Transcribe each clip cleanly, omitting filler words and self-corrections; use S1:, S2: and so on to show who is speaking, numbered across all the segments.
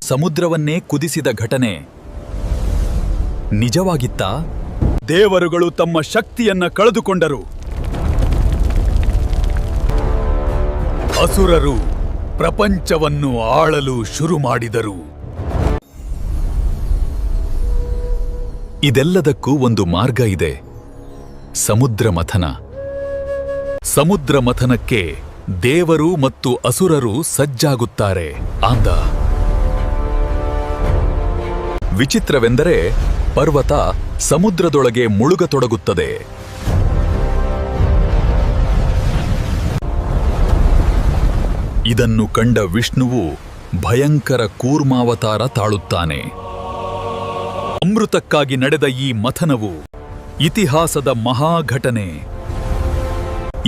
S1: ಸಮುದ್ರವನ್ನೇ ಕುದಿಸಿದ ಘಟನೆ ನಿಜವಾಗಿತ್ತಾ? ದೇವರುಗಳು ತಮ್ಮ ಶಕ್ತಿಯನ್ನ ಕಳೆದುಕೊಂಡರು. ಅಸುರರು ಪ್ರಪಂಚವನ್ನು ಆಳಲು ಶುರು ಮಾಡಿದರು. ಇದೆಲ್ಲದಕ್ಕೂ ಒಂದು ಮಾರ್ಗ ಇದೆ. ಸಮುದ್ರ ಮಥನ. ಸಮುದ್ರ ಮಥನಕ್ಕೆ ದೇವರು ಮತ್ತು ಅಸುರರು ಸಜ್ಜಾಗುತ್ತಾರೆ. ಆಂದ ವಿಚಿತ್ರವೆಂದರೆ ಪರ್ವತ ಸಮುದ್ರದೊಳಗೆ ಮುಳುಗತೊಡಗುತ್ತದೆ. ಇದನ್ನು ಕಂಡ ವಿಷ್ಣುವು ಭಯಂಕರ ಕೂರ್ಮಾವತಾರ ತಾಳುತ್ತಾನೆ. ಅಮೃತಕ್ಕಾಗಿ ನಡೆದ ಈ ಮಥನವು ಇತಿಹಾಸದ ಮಹಾಘಟನೆ.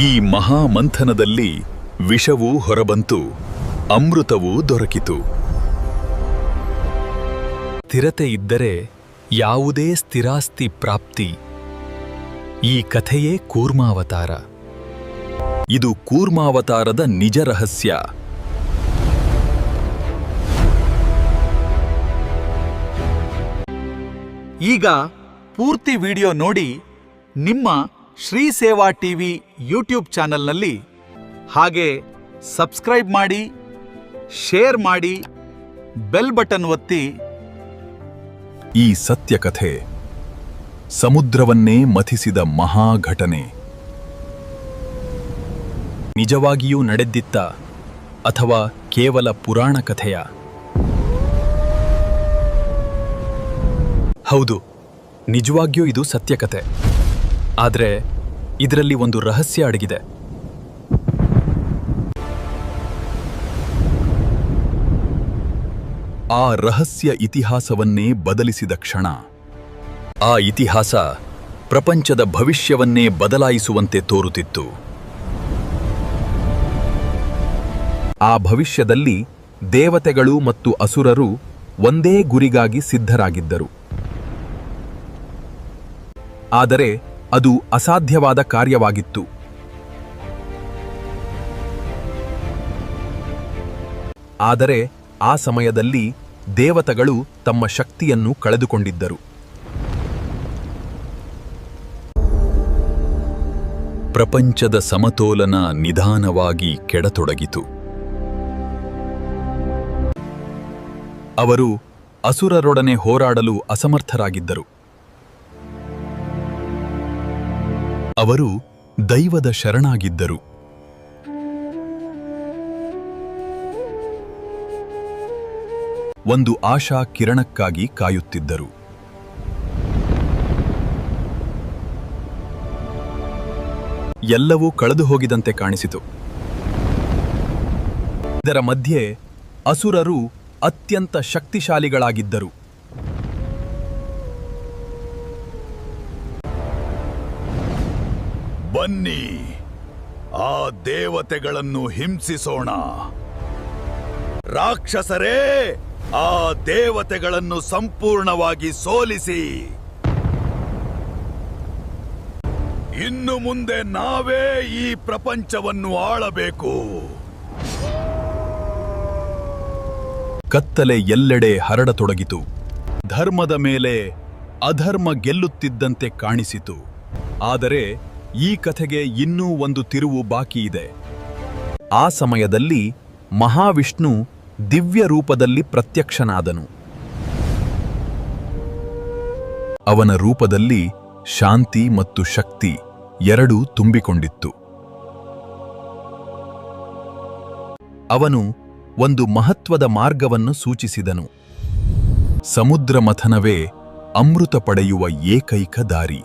S1: ಈ ಮಹಾಮಂಥನದಲ್ಲಿ ವಿಷವೂ ಹೊರಬಂತು, ಅಮೃತವೂ ದೊರಕಿತು. ಸ್ಥಿರತೆ ಇದ್ದರೆ ಯಾವುದೇ ಸ್ಥಿರಾಸ್ತಿ ಪ್ರಾಪ್ತಿ. ಈ ಕಥೆಯೇ ಕೂರ್ಮಾವತಾರ. ಇದು ಕೂರ್ಮಾವತಾರದ ನಿಜ ರಹಸ್ಯ.
S2: ಈಗ ಪೂರ್ತಿ ವಿಡಿಯೋ ನೋಡಿ ನಿಮ್ಮ ಶ್ರೀ ಸೇವಾ ಟಿವಿ ಯೂಟ್ಯೂಬ್ ಚಾನೆಲ್ನಲ್ಲಿ. ಹಾಗೆ ಸಬ್ಸ್ಕ್ರೈಬ್ ಮಾಡಿ, ಶೇರ್ ಮಾಡಿ, ಬೆಲ್ ಬಟನ್ ಒತ್ತಿ.
S1: ಈ ಸತ್ಯಕಥೆ ಸಮುದ್ರವನ್ನೇ ಮಥಿಸಿದ ಮಹಾಘಟನೆ ನಿಜವಾಗಿಯೂ ನಡೆದಿತ್ತ ಅಥವಾ ಕೇವಲ ಪುರಾಣ ಕಥೆಯ? ಹೌದು, ನಿಜವಾಗಿಯೂ ಇದು ಸತ್ಯಕಥೆ. ಆದರೆ ಇದರಲ್ಲಿ ಒಂದು ರಹಸ್ಯ ಅಡಗಿದೆ. ಆ ರಹಸ್ಯ ಇತಿಹಾಸವನ್ನೇ ಬದಲಿಸಿದ ಕ್ಷಣ. ಆ ಇತಿಹಾಸ ಪ್ರಪಂಚದ ಭವಿಷ್ಯವನ್ನೇ ಬದಲಾಯಿಸುವಂತೆ ತೋರುತ್ತಿತ್ತು. ಆ ಭವಿಷ್ಯದಲ್ಲಿ ದೇವತೆಗಳು ಮತ್ತು ಅಸುರರು ಒಂದೇ ಗುರಿಗಾಗಿ ಸಿದ್ಧರಾಗಿದ್ದರು. ಆದರೆ ಅದು ಅಸಾಧ್ಯವಾದ ಕಾರ್ಯವಾಗಿತ್ತು. ಆದರೆ ಆ ಸಮಯದಲ್ಲಿ ದೇವತೆಗಳು ತಮ್ಮ ಶಕ್ತಿಯನ್ನು ಕಳೆದುಕೊಂಡಿದ್ದರು. ಪ್ರಪಂಚದ ಸಮತೋಲನ ನಿಧಾನವಾಗಿ ಕೆಡತೊಡಗಿತು. ಅವರು ಅಸುರರೊಡನೆ ಹೋರಾಡಲು ಅಸಮರ್ಥರಾಗಿದ್ದರು. ಅವರು ದೈವದ ಶರಣಾಗಿದ್ದರು. ಒಂದು ಆಶಾ ಕಿರಣಕ್ಕಾಗಿ ಕಾಯುತ್ತಿದ್ದರು. ಎಲ್ಲವೂ ಕಳೆದು ಹೋಗಿದಂತೆ ಕಾಣಿಸಿತು. ಇದರ ಮಧ್ಯೆ ಅಸುರರು ಅತ್ಯಂತ ಶಕ್ತಿಶಾಲಿಗಳಾಗಿದ್ದರು. ಬನ್ನಿ, ಆ ದೇವತೆಗಳನ್ನು ಹಿಂಸಿಸೋಣ. ರಾಕ್ಷಸರೇ, ಆ ದೇವತೆಗಳನ್ನು ಸಂಪೂರ್ಣವಾಗಿ ಸೋಲಿಸಿ. ಇನ್ನು ಮುಂದೆ ನಾವೇ ಈ ಪ್ರಪಂಚವನ್ನು ಆಳಬೇಕು. ಕತ್ತಲೆ ಎಲ್ಲೆಡೆ ಹರಡತೊಡಗಿತು. ಧರ್ಮದ ಮೇಲೆ ಅಧರ್ಮ ಗೆಲ್ಲುತ್ತಿದ್ದಂತೆ ಕಾಣಿಸಿತು. ಆದರೆ ಈ ಕಥೆಗೆ ಇನ್ನೂ ಒಂದು ತಿರುವು ಬಾಕಿಯಿದೆ. ಆ ಸಮಯದಲ್ಲಿ ಮಹಾವಿಷ್ಣು ದಿವ್ಯ ರೂಪದಲ್ಲಿ ಪ್ರತ್ಯಕ್ಷನಾದನು. ಅವನ ರೂಪದಲ್ಲಿ ಶಾಂತಿ ಮತ್ತು ಶಕ್ತಿ ಎರಡೂ ತುಂಬಿಕೊಂಡಿತ್ತು. ಅವನು ಒಂದು ಮಹತ್ವದ ಮಾರ್ಗವನ್ನು ಸೂಚಿಸಿದನು. ಸಮುದ್ರ ಮಥನವೇ ಅಮೃತ ಪಡೆಯುವ ಏಕೈಕ ದಾರಿ.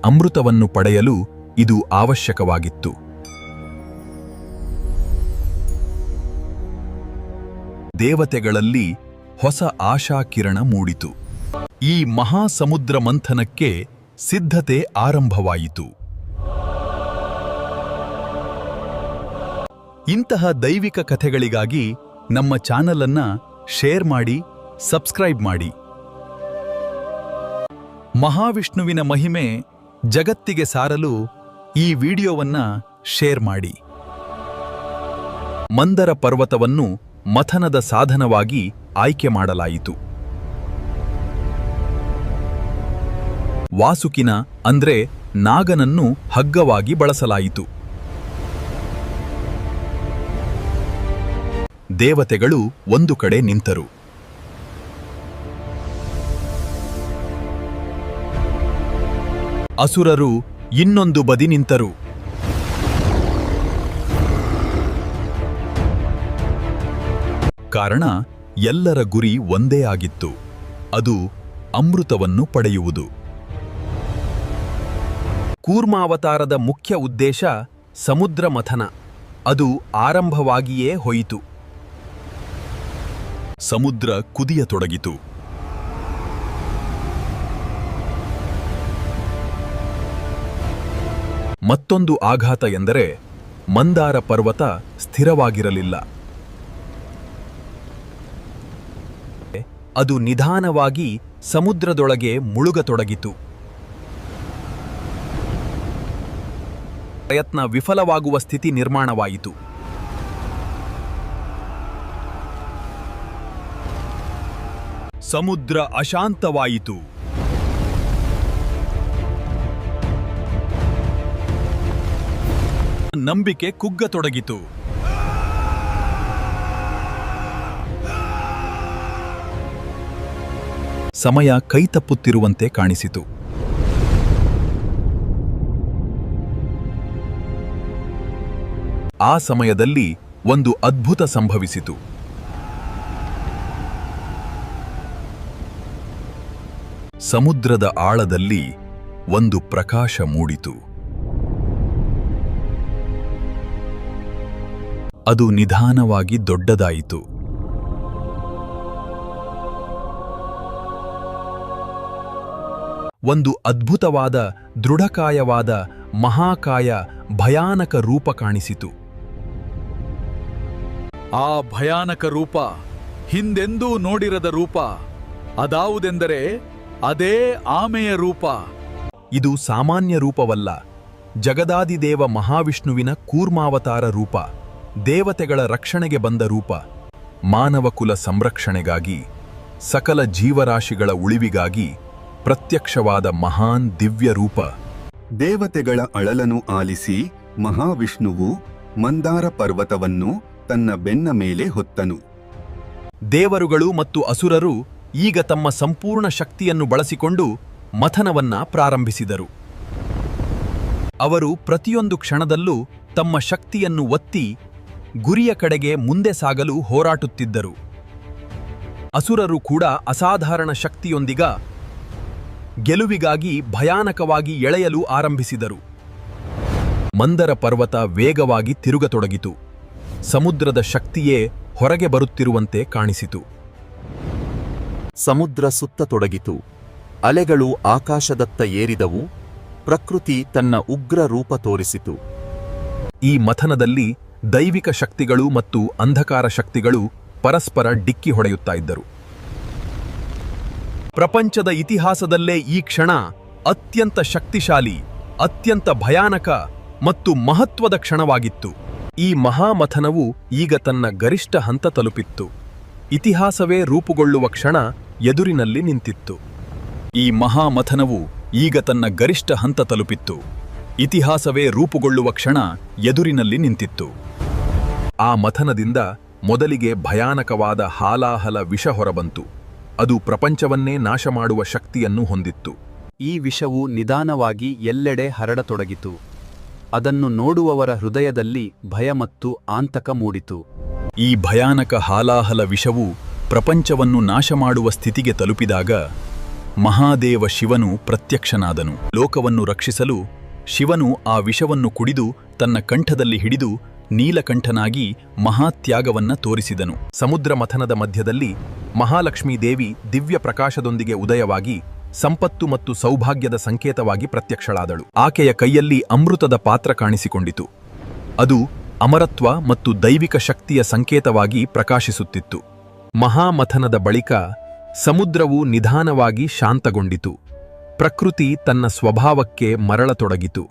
S1: ಅಮೃತವನ್ನು ಪಡೆಯಲು ಇದು ಅವಶ್ಯಕವಾಗಿತ್ತು. ದೇವತೆಗಳಲ್ಲಿ ಹೊಸ ಆಶಾಕಿರಣ ಮೂಡಿತು. ಈ ಮಹಾಸಮುದ್ರ ಮಂಥನಕ್ಕೆ ಸಿದ್ಧತೆ ಆರಂಭವಾಯಿತು. ಇಂತಹ ದೈವಿಕ ಕಥೆಗಳಿಗಾಗಿ ನಮ್ಮ ಚಾನಲ್ ಅನ್ನು ಶೇರ್ ಮಾಡಿ, ಸಬ್ಸ್ಕ್ರೈಬ್ ಮಾಡಿ. ಮಹಾವಿಷ್ಣುವಿನ ಮಹಿಮೆ ಜಗತ್ತಿಗೆ ಸಾರಲು ಈ ವಿಡಿಯೋವನ್ನ ಶೇರ್ ಮಾಡಿ. ಮಂದರ ಪರ್ವತವನ್ನು ಮಥನದ ಸಾಧನವಾಗಿ ಆಯ್ಕೆ ಮಾಡಲಾಯಿತು. ವಾಸುಕಿನ ಅಂದ್ರೆ ನಾಗನನ್ನು ಹಗ್ಗವಾಗಿ ಬಳಸಲಾಯಿತು. ದೇವತೆಗಳು ಒಂದು ಕಡೆ ನಿಂತರು. ಅಸುರರು ಇನ್ನೊಂದು ಬದಿ ನಿಂತರು. ಕಾರಣ ಎಲ್ಲರ ಗುರಿ ಒಂದೇ ಆಗಿತ್ತು, ಅದು ಅಮೃತವನ್ನು ಪಡೆಯುವುದು. ಕೂರ್ಮಾವತಾರದ ಮುಖ್ಯ ಉದ್ದೇಶ ಸಮುದ್ರ ಮಥನ. ಅದು ಆರಂಭವಾಗಿಯೇ ಹೋಯಿತು. ಸಮುದ್ರ ಕುದಿಯತೊಡಗಿತು. ಮತ್ತೊಂದು ಆಘಾತ ಎಂದರೆ ಮಂದಾರ ಪರ್ವತ ಸ್ಥಿರವಾಗಿರಲಿಲ್ಲ. ಅದು ನಿಧಾನವಾಗಿ ಸಮುದ್ರದೊಳಗೆ ಮುಳುಗತೊಡಗಿತು. ಪ್ರಯತ್ನ ವಿಫಲವಾಗುವ ಸ್ಥಿತಿ ನಿರ್ಮಾಣವಾಯಿತು. ಸಮುದ್ರ ಅಶಾಂತವಾಯಿತು. ನಂಬಿಕೆ ಕುಗ್ಗತೊಡಗಿತು. ಸಮಯ ಕೈತಪ್ಪುತ್ತಿರುವಂತೆ ಕಾಣಿಸಿತು. ಆ ಸಮಯದಲ್ಲಿ ಒಂದು ಅದ್ಭುತ ಸಂಭವಿಸಿತು. ಸಮುದ್ರದ ಆಳದಲ್ಲಿ ಒಂದು ಪ್ರಕಾಶ ಮೂಡಿತು. ಅದು ನಿಧಾನವಾಗಿ ದೊಡ್ಡದಾಯಿತು. ಒಂದು ಅದ್ಭುತವಾದ ದೃಢಕಾಯವಾದ ಮಹಾಕಾಯ ಭಯಾನಕ ರೂಪ ಕಾಣಿಸಿತು.
S2: ಆ ಭಯಾನಕ ರೂಪ ಹಿಂದೆಂದೂ ನೋಡಿರದ ರೂಪ. ಅದಾವುದೆಂದರೆ ಅದೇ ಆಮೆಯ ರೂಪ.
S1: ಇದು ಸಾಮಾನ್ಯ ರೂಪವಲ್ಲ, ಜಗದಾದಿದೇವ ಮಹಾವಿಷ್ಣುವಿನ ಕೂರ್ಮಾವತಾರ ರೂಪ. ದೇವತೆಗಳ ರಕ್ಷಣೆಗೆ ಬಂದ ರೂಪ. ಮಾನವಕುಲ ಸಂರಕ್ಷಣೆಗಾಗಿ, ಸಕಲ ಜೀವರಾಶಿಗಳ ಉಳಿವಿಗಾಗಿ ಪ್ರತ್ಯಕ್ಷವಾದ ಮಹಾನ್ ದಿವ್ಯ ರೂಪ.
S3: ದೇವತೆಗಳ ಅಳಲನ್ನು ಆಲಿಸಿ ಮಹಾವಿಷ್ಣುವು ಮಂದಾರ ಪರ್ವತವನ್ನು ತನ್ನ ಬೆನ್ನ ಮೇಲೆ ಹೊತ್ತನು.
S1: ದೇವರುಗಳು ಮತ್ತು ಅಸುರರು ಈಗ ತಮ್ಮ ಸಂಪೂರ್ಣ ಶಕ್ತಿಯನ್ನು ಬಳಸಿಕೊಂಡು ಮಥನವನ್ನ ಪ್ರಾರಂಭಿಸಿದರು. ಅವರು ಪ್ರತಿಯೊಂದು ಕ್ಷಣದಲ್ಲೂ ತಮ್ಮ ಶಕ್ತಿಯನ್ನು ಒತ್ತಿ ಗುರಿಯ ಕಡೆಗೆ ಮುಂದೆ ಸಾಗಲು ಹೋರಾಡುತ್ತಿದ್ದರು. ಅಸುರರು ಕೂಡ ಅಸಾಧಾರಣ ಶಕ್ತಿಯೊಂದಿಗ ಗೆಲುವಿಗಾಗಿ ಭಯಾನಕವಾಗಿ ಎಳೆಯಲು ಆರಂಭಿಸಿದರು. ಮಂದರ ಪರ್ವತ ವೇಗವಾಗಿ ತಿರುಗತೊಡಗಿತು. ಸಮುದ್ರದ ಶಕ್ತಿಯೇ ಹೊರಗೆ ಬರುತ್ತಿರುವಂತೆ ಕಾಣಿಸಿತು.
S4: ಸಮುದ್ರ ಸುತ್ತತೊಡಗಿತು. ಅಲೆಗಳು ಆಕಾಶದತ್ತ ಏರಿದವು. ಪ್ರಕೃತಿ ತನ್ನ ಉಗ್ರ ರೂಪ ತೋರಿಸಿತು.
S1: ಈ ಮಥನದಲ್ಲಿ ದೈವಿಕ ಶಕ್ತಿಗಳು ಮತ್ತು ಅಂಧಕಾರ ಶಕ್ತಿಗಳು ಪರಸ್ಪರ ಡಿಕ್ಕಿ ಹೊಡೆಯುತ್ತಾ ಇದ್ದರು. ಪ್ರಪಂಚದ ಇತಿಹಾಸದಲ್ಲೇ ಈ ಕ್ಷಣ ಅತ್ಯಂತ ಶಕ್ತಿಶಾಲಿ, ಅತ್ಯಂತ ಭಯಾನಕ ಮತ್ತು ಮಹತ್ವದ ಕ್ಷಣವಾಗಿತ್ತು. ಈ ಮಹಾಮಥನವು ಈಗ ತನ್ನ ಗರಿಷ್ಠ ಹಂತ ತಲುಪಿತ್ತು. ಇತಿಹಾಸವೇ ರೂಪುಗೊಳ್ಳುವ ಕ್ಷಣ ಎದುರಿನಲ್ಲಿ ನಿಂತಿತ್ತು. ಈ ಮಹಾಮಥನವು ಈಗ ತನ್ನ ಗರಿಷ್ಠ ಹಂತ ತಲುಪಿತ್ತು. ಇತಿಹಾಸವೇ ರೂಪುಗೊಳ್ಳುವ ಕ್ಷಣ ಎದುರಿನಲ್ಲಿ ನಿಂತಿತ್ತು. ಆ ಮಥನದಿಂದ ಮೊದಲಿಗೆ ಭಯಾನಕವಾದ ಹಾಲಾಹಲ ವಿಷ ಹೊರಬಂತು. ಅದು ಪ್ರಪಂಚವನ್ನೇ ನಾಶ ಮಾಡುವ ಶಕ್ತಿಯನ್ನು ಹೊಂದಿತ್ತು.
S5: ಈ ವಿಷವು ನಿಧಾನವಾಗಿ ಎಲ್ಲೆಡೆ ಹರಡತೊಡಗಿತು. ಅದನ್ನು ನೋಡುವವರ ಹೃದಯದಲ್ಲಿ ಭಯ ಮತ್ತು ಆತಂಕ ಮೂಡಿತು.
S1: ಈ ಭಯಾನಕ ಹಾಲಾಹಲ ವಿಷವು ಪ್ರಪಂಚವನ್ನು ನಾಶ ಮಾಡುವ ಸ್ಥಿತಿಗೆ ತಲುಪಿದಾಗ ಮಹಾದೇವ ಶಿವನು ಪ್ರತ್ಯಕ್ಷನಾದನು. ಲೋಕವನ್ನು ರಕ್ಷಿಸಲು ಶಿವನು ಆ ವಿಷವನ್ನು ಕುಡಿದು ತನ್ನ ಕಂಠದಲ್ಲಿ ಹಿಡಿದು ನೀಲಕಂಠನಾಗಿ ಮಹಾತ್ಯಾಗವನ್ನ ತೋರಿಸಿದನು. ಸಮುದ್ರ ಮಥನದ ಮಧ್ಯದಲ್ಲಿ ಮಹಾಲಕ್ಷ್ಮೀ ದೇವಿ ದಿವ್ಯ ಪ್ರಕಾಶದೊಂದಿಗೆ ಉದಯವಾಗಿ ಸಂಪತ್ತು ಮತ್ತು ಸೌಭಾಗ್ಯದ ಸಂಕೇತವಾಗಿ ಪ್ರತ್ಯಕ್ಷಳಾದಳು. ಆಕೆಯ ಕೈಯಲ್ಲಿ ಅಮೃತದ ಪಾತ್ರ ಕಾಣಿಸಿಕೊಂಡಿತು. ಅದು ಅಮರತ್ವ ಮತ್ತು ದೈವಿಕ ಶಕ್ತಿಯ ಸಂಕೇತವಾಗಿ ಪ್ರಕಾಶಿಸುತ್ತಿತ್ತು. ಮಹಾಮಥನದ ಬಳಿಕ ಸಮುದ್ರವು ನಿಧಾನವಾಗಿ ಶಾಂತಗೊಂಡಿತು. ಪ್ರಕೃತಿ ತನ್ನ ಸ್ವಭಾವಕ್ಕೆ ಮರಳತೊಡಗಿತು.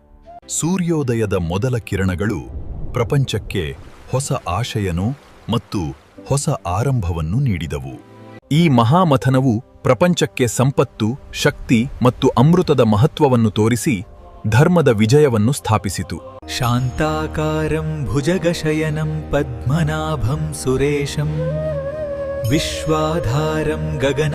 S1: ಸೂರ್ಯೋದಯದ ಮೊದಲ ಕಿರಣಗಳು ಪ್ರಪಂಚಕ್ಕೆ ಹೊಸ ಆಶಯನು ಮತ್ತು ಹೊಸ ಆರಂಭವನ್ನು ನೀಡಿದವು. ಈ ಮಹಾಮಥನವು ಪ್ರಪಂಚಕ್ಕೆ ಸಂಪತ್ತು, ಶಕ್ತಿ ಮತ್ತು ಅಮೃತದ ಮಹತ್ವವನ್ನು ತೋರಿಸಿ ಧರ್ಮದ ವಿಜಯವನ್ನು ಸ್ಥಾಪಿಸಿತು.
S6: ಶಾಂತಾಕಾರಂ ಭುಜಗಶಯನಂ ಪದ್ಮನಾಭಂ ಸುರೇಶಂ ವಿಶ್ವಾಧಾರಂ ಗಗನ